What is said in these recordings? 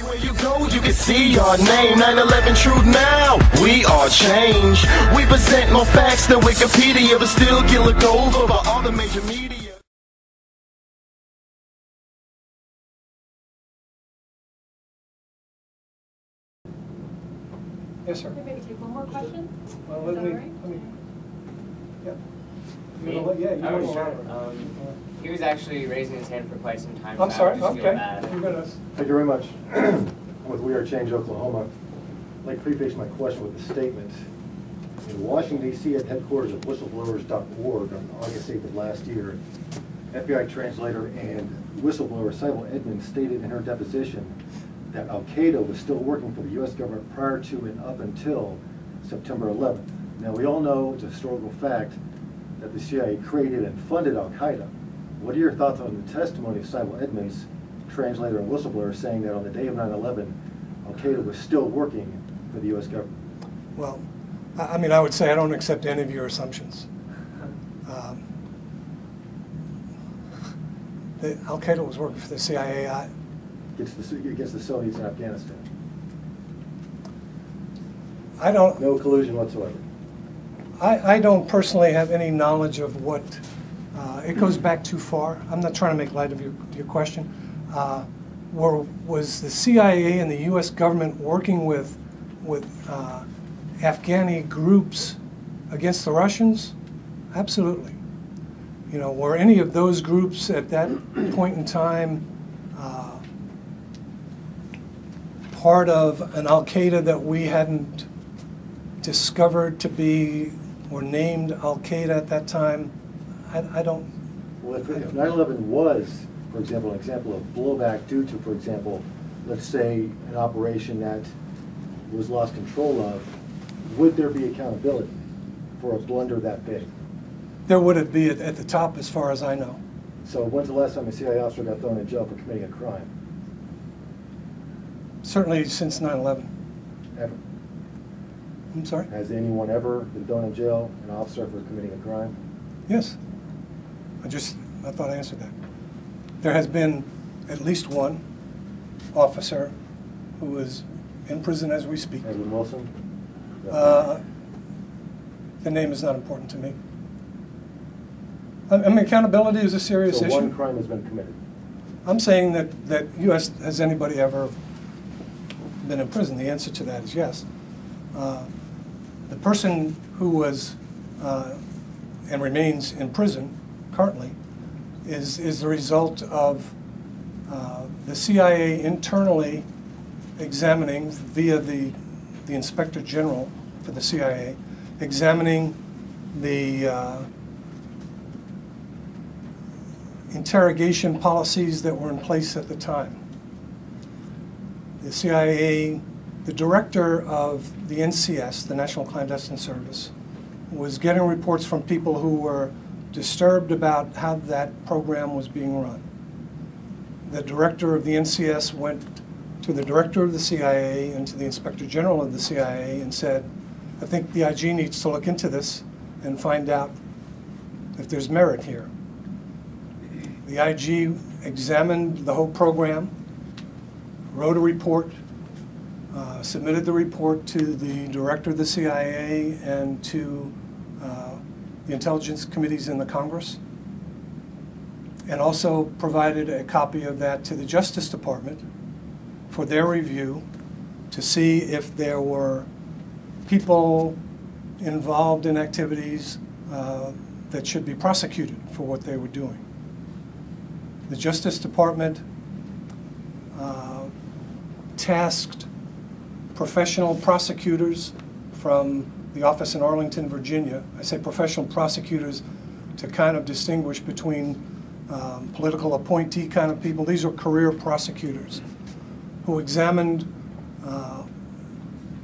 Everywhere you go, you can see our name. 9/11 Truth Now. We are change. We present more facts than Wikipedia, but still get looked over by all the major media. Yes, sir. Maybe take one more question. Well, Is let that me, all right? yeah. I was sure. He was actually raising his hand for quite some time. I'm so sorry, I just okay. feel bad. You're gonna... Thank you very much. With WeAreChangeOklahoma, I'd like to preface my question with a statement. In Washington, D.C. at headquarters of whistleblowers.org on August 8th of last year, FBI translator and whistleblower Sybil Edmonds stated in her deposition that Al-Qaeda was still working for the U.S. government prior to and up until September 11th. Now, we all know it's a historical fact that the CIA created and funded Al-Qaeda. What are your thoughts on the testimony of Sybil Edmonds, translator and whistleblower, saying that on the day of 9/11, Al-Qaeda was still working for the U.S. government? Well, I mean, I would say I don't accept any of your assumptions. Al-Qaeda was working for the CIA. Against the Soviets in Afghanistan. I don't... No collusion whatsoever. I don't personally have any knowledge of what... it goes back too far. I'm not trying to make light of your question. Was the CIA and the U.S. government working with Afghani groups against the Russians? Absolutely. You know, were any of those groups at that point in time part of an Al-Qaeda that we hadn't discovered to be or named Al-Qaeda at that time? I don't. Well, if 9/11 was, for example, an example of blowback due to, for example, let's say an operation that was lost control of, would there be accountability for a blunder that big? There would be at the top, as far as I know. So when's the last time a CIA officer got thrown in jail for committing a crime? Certainly since 9/11. Ever? I'm sorry? Has anyone ever been thrown in jail, an officer, for committing a crime? Yes. I thought I answered that. There has been at least one officer who is in prison as we speak. Edwin Wilson? The name is not important to me. I mean, accountability is a serious issue. So one crime has been committed? I'm saying that U.S. has anybody ever been in prison? The answer to that is yes. The person who was and remains in prison currently is the result of the CIA internally examining via the Inspector General for the CIA, examining the interrogation policies that were in place at the time. The CIA, the director of the NCS, the National Clandestine Service, was getting reports from people who were disturbed about how that program was being run. The director of the NCS went to the director of the CIA and to the Inspector General of the CIA and said, I think the IG needs to look into this and find out if there's merit here. The IG examined the whole program, wrote a report, submitted the report to the director of the CIA and to the intelligence committees in the Congress, and also provided a copy of that to the Justice Department for their review to see if there were people involved in activities that should be prosecuted for what they were doing. The Justice Department tasked professional prosecutors from the office in Arlington, Virginia. I say professional prosecutors to kind of distinguish between political appointee kind of people. These are career prosecutors who examined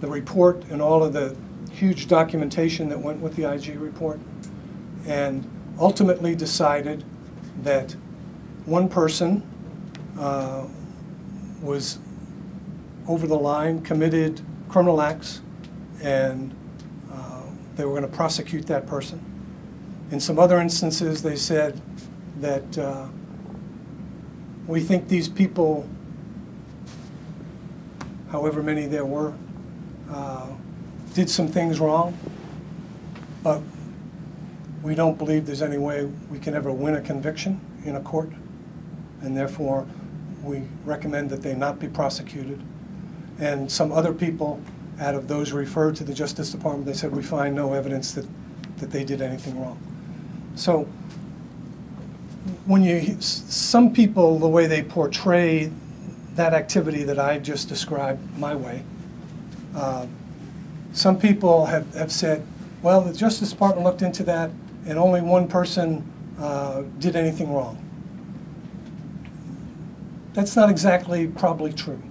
the report and all of the huge documentation that went with the IG report, and ultimately decided that one person was over the line, committed criminal acts, and they were going to prosecute that person. In some other instances, they said that we think these people however many there were, did some things wrong, but we don't believe there's any way we can ever win a conviction in a court, and therefore we recommend that they not be prosecuted. And some other people, out of those referred to the Justice Department, they said we find no evidence that they did anything wrong. So when some people, the way they portray that activity that I just described my way, some people have said, well, the Justice Department looked into that and only one person did anything wrong. That's not exactly probably true.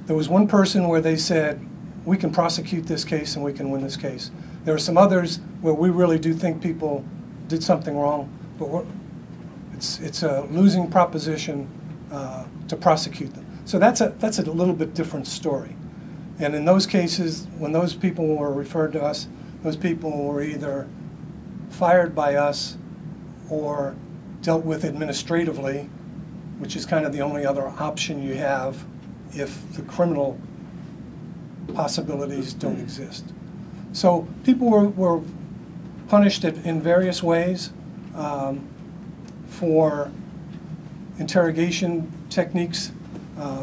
There was one person where they said, we can prosecute this case and we can win this case. There are some others where we really do think people did something wrong, but it's a losing proposition to prosecute them. So that's a little bit different story. And in those cases, when those people were referred to us, those people were either fired by us or dealt with administratively, which is kind of the only other option you have if the criminal possibilities don't exist. So people were punished in various ways for interrogation techniques,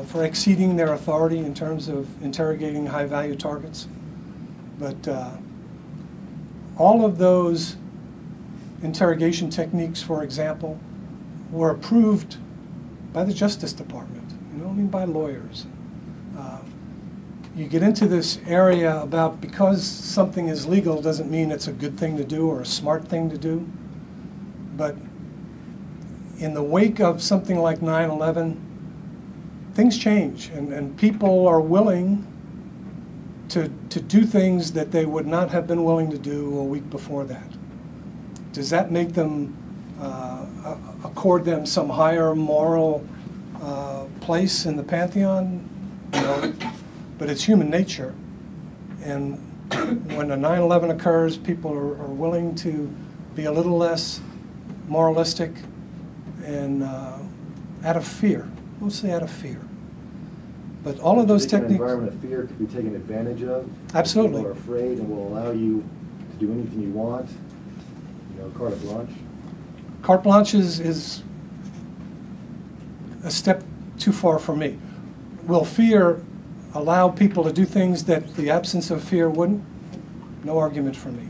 for exceeding their authority in terms of interrogating high-value targets. But all of those interrogation techniques, for example, were approved by the Justice Department, by lawyers. You get into this area about because something is legal doesn't mean it's a good thing to do or a smart thing to do. But in the wake of something like 9/11, things change, and people are willing to do things that they would not have been willing to do a week before that. Does that make them, accord them some higher moral place in the pantheon? No, but it's human nature. And when a 9/11 occurs, people are willing to be a little less moralistic and out of fear, mostly out of fear. But all of those techniques... An environment of fear could be taken advantage of. Absolutely. People are afraid and will allow you to do anything you want. Carte blanche. Carte blanche is a step too far for me. Will fear allow people to do things that the absence of fear wouldn't? No argument for me.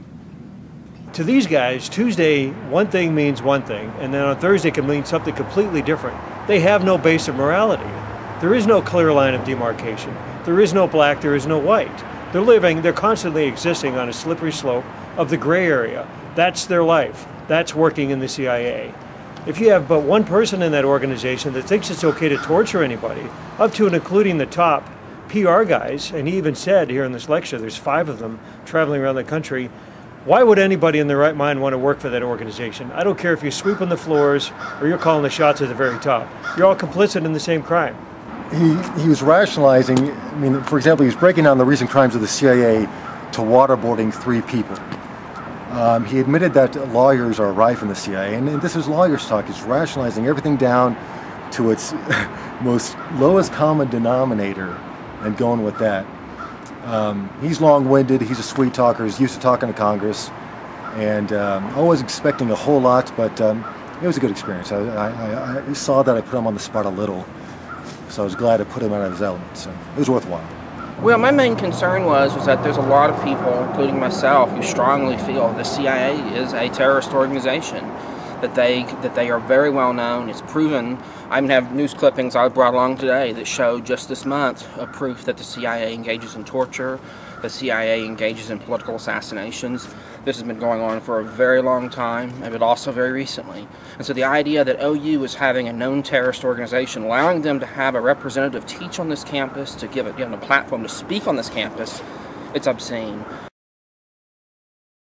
To these guys, Tuesday, one thing means one thing, and then on Thursday can mean something completely different. They have no base of morality. There is no clear line of demarcation. There is no black, there is no white. They're constantly existing on a slippery slope of the gray area. That's their life. That's working in the CIA. If you have but one person in that organization that thinks it's okay to torture anybody, up to and including the top PR guys, and he even said here in this lecture, there's 5 of them traveling around the country, why would anybody in their right mind want to work for that organization? I don't care if you're sweeping the floors or you're calling the shots at the very top. You're all complicit in the same crime. He was rationalizing, for example, he was breaking down the recent crimes of the CIA to waterboarding 3 people. He admitted that lawyers are rife in the CIA, and this is lawyers talk. He's rationalizing everything down to its most lowest common denominator and going with that. He's long-winded, he's a sweet talker, he's used to talking to Congress, and I wasn't expecting a whole lot, but it was a good experience. I saw that I put him on the spot a little, so I was glad to put him out of his element, so it was worthwhile. Well, my main concern was that there's a lot of people, including myself, who strongly feel the CIA is a terrorist organization, that they are very well known. It's proven. I even have news clippings I brought along today that show just this month a proof that the CIA engages in torture, the CIA engages in political assassinations. This has been going on for a very long time, but also very recently. And so the idea that OU is having a known terrorist organization, allowing them to have a representative teach on this campus, to give them a platform to speak on this campus, it's obscene.